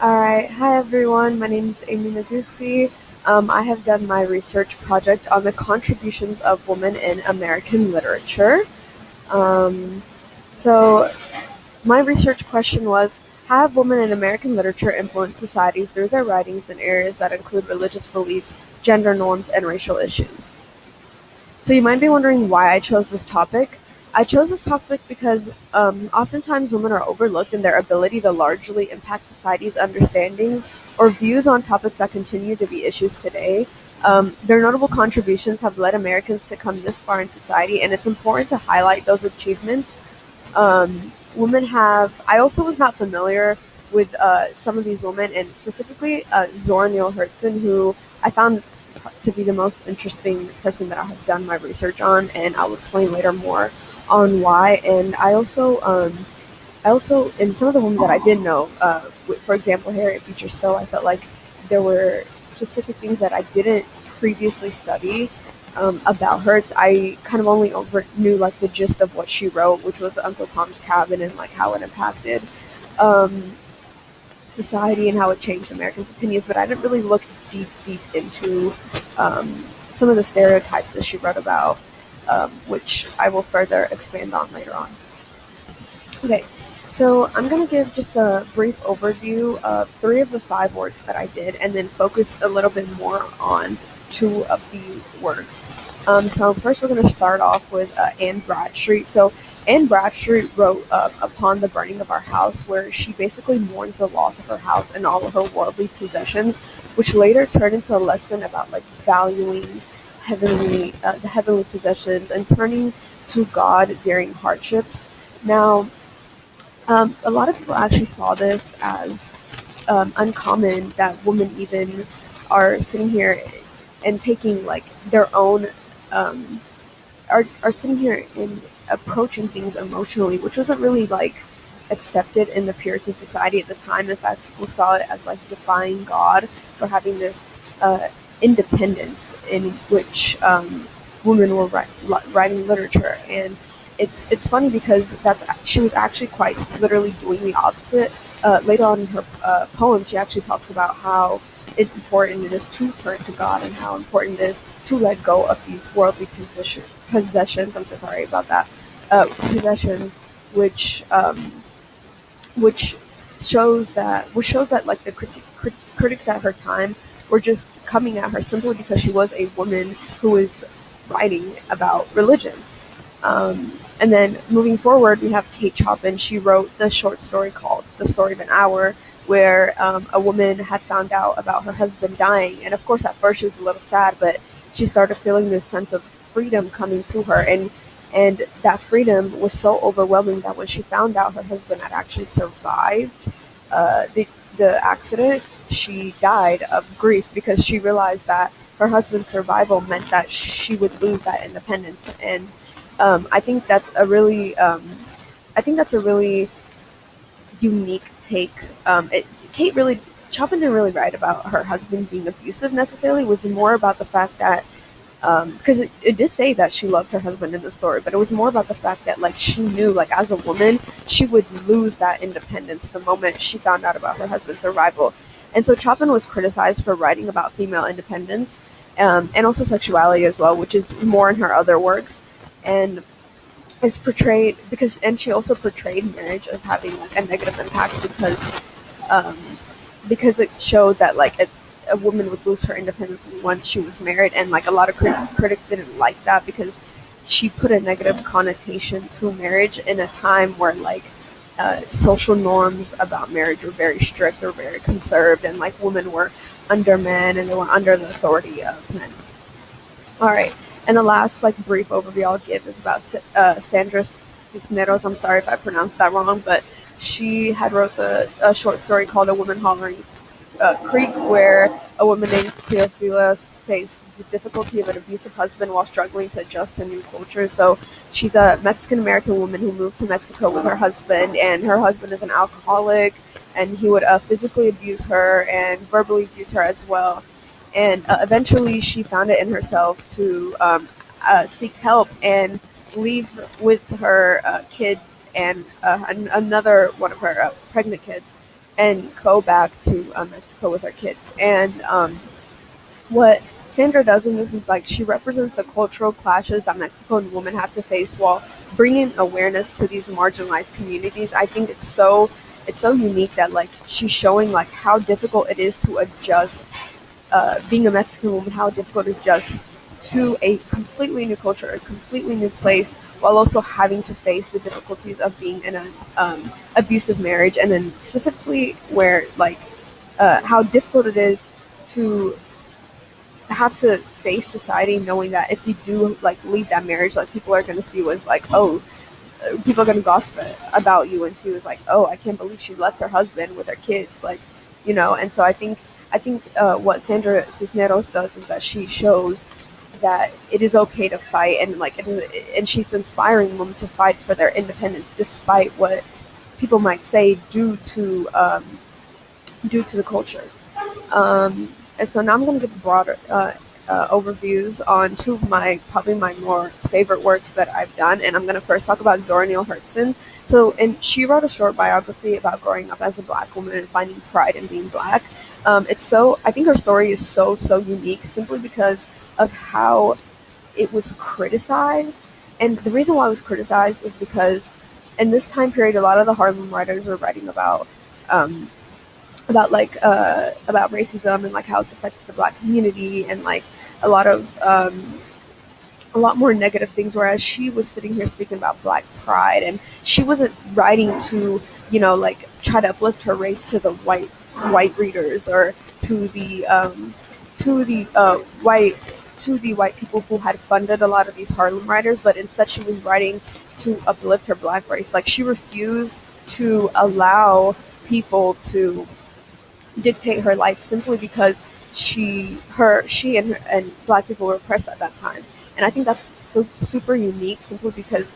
Alright, hi everyone, my name is Amy Nagusi. I have done my research project on the contributions of women in American literature. Um, so, my research question was, have women in American literature influenced society through their writings in areas that include religious beliefs, gender norms, and racial issues? So you might be wondering why I chose this topic. I chose this topic because oftentimes women are overlooked in their ability to largely impact society's understandings or views on topics that continue to be issues today. Their notable contributions have led Americans to come this far in society, and it's important to highlight those achievements. Women have. I also was not familiar with some of these women, and specifically Zora Neale Hurston, who I found to be the most interesting person that I have done my research on, and I'll explain later more on why. And I also, in some of the women that I did know, for example, Harriet Beecher Stowe, I felt like there were specific things that I didn't previously study about her. I kind of only knew like the gist of what she wrote, which was Uncle Tom's Cabin and like how it impacted um, society and how it changed Americans' opinions. But I didn't really look deep into some of the stereotypes that she wrote about, which I will further expand on later on. Okay, so I'm going to give just a brief overview of three of the five works that I did and then focus a little bit more on two of the works. So first we're going to start off with Anne Bradstreet. So Anne Bradstreet wrote Upon the Burning of Our House, where she basically mourns the loss of her house and all of her worldly possessions, which later turned into a lesson about like valuing the heavenly possessions and turning to God during hardships. Now, a lot of people actually saw this as uncommon that women even are sitting here and taking like their own um, are sitting here and approaching things emotionally, which wasn't really like accepted in the Puritan society at the time. In fact, people saw it as like defying God for having this independence in which women were writing literature. And it's funny because that's she was actually quite literally doing the opposite. Later on in her poem, she actually talks about how important it is to turn to God and how important it is to let go of these worldly possessions. I'm so sorry about that. Possessions, which which shows that like the critics at her time were just coming at her simply because she was a woman who was writing about religion. And then moving forward, we have Kate Chopin. She wrote the short story called The Story of an Hour, where a woman had found out about her husband dying. And of course, at first she was a little sad, but she started feeling this sense of freedom coming to her. And that freedom was so overwhelming that when she found out her husband had actually survived the accident, she died of grief because she realized that her husband's survival meant that she would lose that independence. And I think that's a really, I think that's a really unique take. Kate really, Chopin didn't really write about her husband being abusive necessarily. It was more about the fact that, because it did say that she loved her husband in the story, but it was more about the fact that like she knew, like as a woman, she would lose that independence the moment she found out about her husband's survival. And so Chopin was criticized for writing about female independence, and also sexuality as well, which is more in her other works. And is portrayed because and she also portrayed marriage as having like a negative impact um, because it showed that like a woman would lose her independence once she was married, and like a lot of critics didn't like that because she put a negative connotation to marriage in a time where like social norms about marriage were very strict or very conserved, and like women were under men and they were under the authority of men. All right. And the last like brief overview I'll give is about Sandra Cisneros. I'm sorry if I pronounced that wrong, but she had wrote a short story called "A Woman Hollering Creek," where a woman named Cleophila faced the difficulty of an abusive husband while struggling to adjust to new culture. So she's a Mexican American woman who moved to Mexico with her husband, and her husband is an alcoholic, and he would physically abuse her and verbally abuse her as well. And eventually, she found it in herself to seek help and leave with her kid and another one of her pregnant kids and go back to Mexico with her kids. And what Sandra does in this is like she represents the cultural clashes that Mexican women have to face while bringing awareness to these marginalized communities. I think it's so unique that like she's showing like how difficult it is to adjust, being a Mexican woman, how difficult it is just to a completely new culture, a completely new place, while also having to face the difficulties of being in an abusive marriage, and then specifically where like how difficult it is to have to face society knowing that if you do like leave that marriage, like people are going to see you as like, oh, people are going to gossip about you and see you as like, oh, I can't believe she left her husband with her kids, like, you know. And so I think what Sandra Cisneros does is that she shows that it is okay to fight, and like it is, and she's inspiring them to fight for their independence despite what people might say due to the culture. And so now I'm going to give broader overviews on two of my probably my more favorite works that I've done, and I'm going to first talk about Zora Neale Hurston. So, and she wrote a short biography about growing up as a Black woman and finding pride in being Black. It's so I think her story is so unique simply because of how it was criticized, and the reason why it was criticized is because in this time period, a lot of the Harlem writers were writing um, about racism and like how it's affected the Black community, and like a lot of a lot more negative things, whereas she was sitting here speaking about Black pride, and she wasn't writing to, you know, like try to uplift her race to the white readers, or to the to the white to the white people who had funded a lot of these Harlem writers, but instead she was writing to uplift her Black race. Like she refused to allow people to dictate her life simply because she and Black people were oppressed at that time. And I think that's so super unique simply because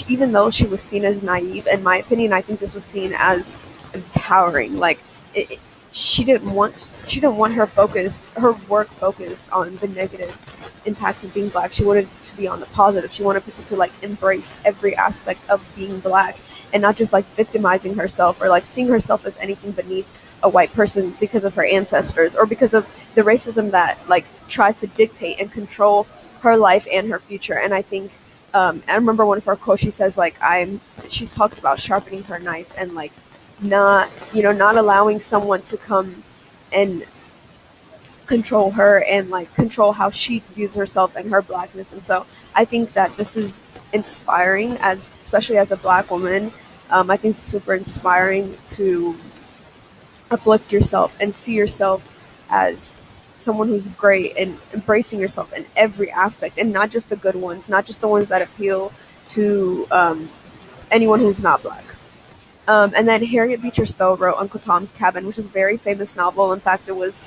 even though she was seen as naive, in my opinion, I think this was seen as empowering. Like it, she didn't want her work focused on the negative impacts of being Black. She wanted to be on the positive. She wanted people to like embrace every aspect of being Black, and not just like victimizing herself or like seeing herself as anything beneath a white person because of her ancestors, or because of the racism that like tries to dictate and control her life and her future. And I think I remember one of her quotes. She says like she's talked about sharpening her knife, and like not allowing someone to come and control her and like control how she views herself and her Blackness. And so I think that this is inspiring, as especially as a Black woman. I think it's super inspiring to uplift yourself and see yourself as someone who's great, and embracing yourself in every aspect, and not just the good ones, not just the ones that appeal to anyone who's not Black. And then Harriet Beecher Stowe wrote Uncle Tom's Cabin, which is a very famous novel. In fact, it was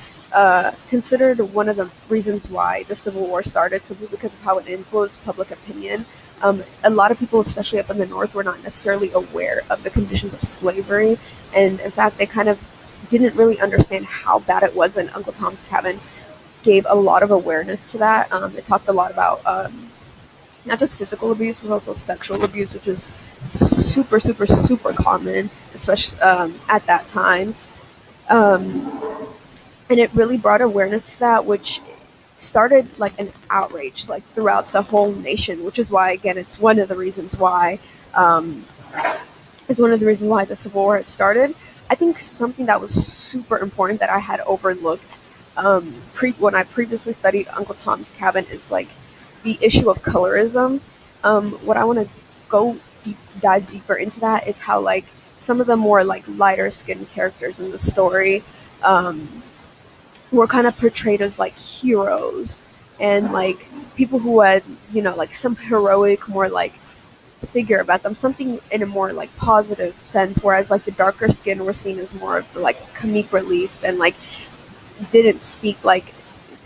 considered one of the reasons why the Civil War started, simply because of how it influenced public opinion. A lot of people, especially up in the North, were not necessarily aware of the conditions of slavery, and in fact, they kind of didn't really understand how bad it was. And Uncle Tom's Cabin gave a lot of awareness to that. It talked a lot about not just physical abuse, but also sexual abuse, which is super common, especially at that time. And it really brought awareness to that, which started like an outrage like throughout the whole nation, which is why, again, it's one of the reasons why the Civil War had started. I think something that was super important that I had overlooked when I previously studied Uncle Tom's Cabin is like the issue of colorism. What I want to dive deeper into that is how like some of the more like lighter skinned characters in the story were kind of portrayed as like heroes, and like people who had, like some heroic, more like figure about them, something in a more like positive sense, whereas like the darker skin were seen as more of like comic relief, and like didn't speak like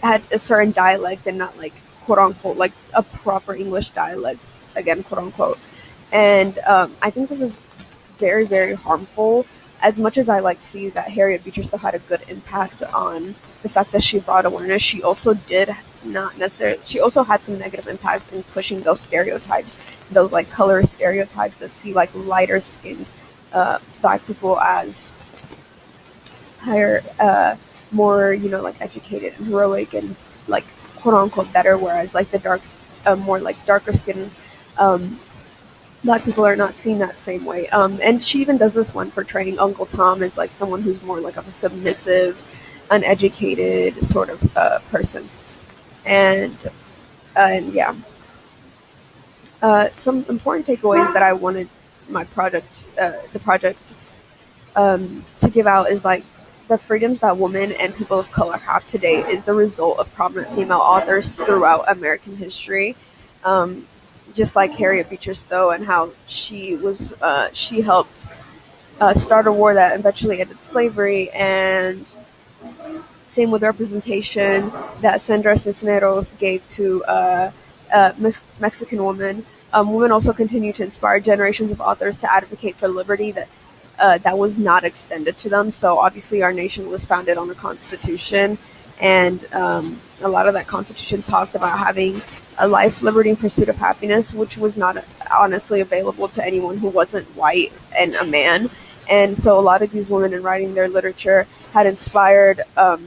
had a certain dialect, and not like quote unquote like a proper English dialect, again quote unquote. And I think this is very harmful. As much as I like see that Harriet Beecher Stowe had a good impact on the fact that she brought awareness, she also did not necessarily. She also had some negative impacts in pushing those stereotypes, those like color stereotypes that see like lighter skinned Black people as higher, more, like educated and heroic and like quote unquote better, whereas like the more like darker skin um, black people are not seen that same way. And she even does this one portraying Uncle Tom as like someone who's more like of a submissive, uneducated sort of person. And yeah, some important takeaways that I wanted the project, to give out is like the freedoms that women and people of color have today is the result of prominent female authors throughout American history. Um, just like Harriet Beecher Stowe and how she helped start a war that eventually ended slavery, and same with representation that Sandra Cisneros gave to Mexican women. Women also continue to inspire generations of authors to advocate for liberty that was not extended to them. So obviously, our nation was founded on the Constitution, and a lot of that Constitution talked about having a life, liberty, and pursuit of happiness, which was not honestly available to anyone who wasn't white and a man. And so, a lot of these women, in writing their literature, had inspired that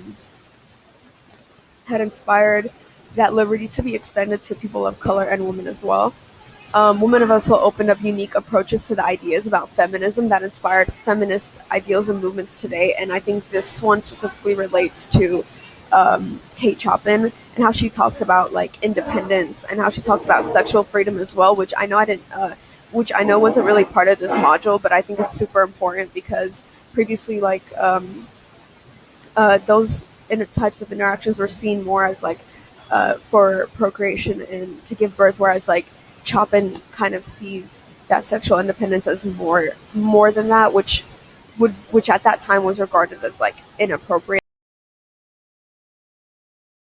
liberty to be extended to people of color and women as well. Women have also opened up unique approaches to the ideas about feminism that inspired feminist ideals and movements today. And I think this one specifically relates to Kate Chopin and how she talks about like independence and how she talks about sexual freedom as well, which I know wasn't really part of this module, but I think it's super important because previously, like those types of interactions were seen more as like for procreation and to give birth, whereas like Chopin kind of sees that sexual independence as more than that, which at that time was regarded as like inappropriate.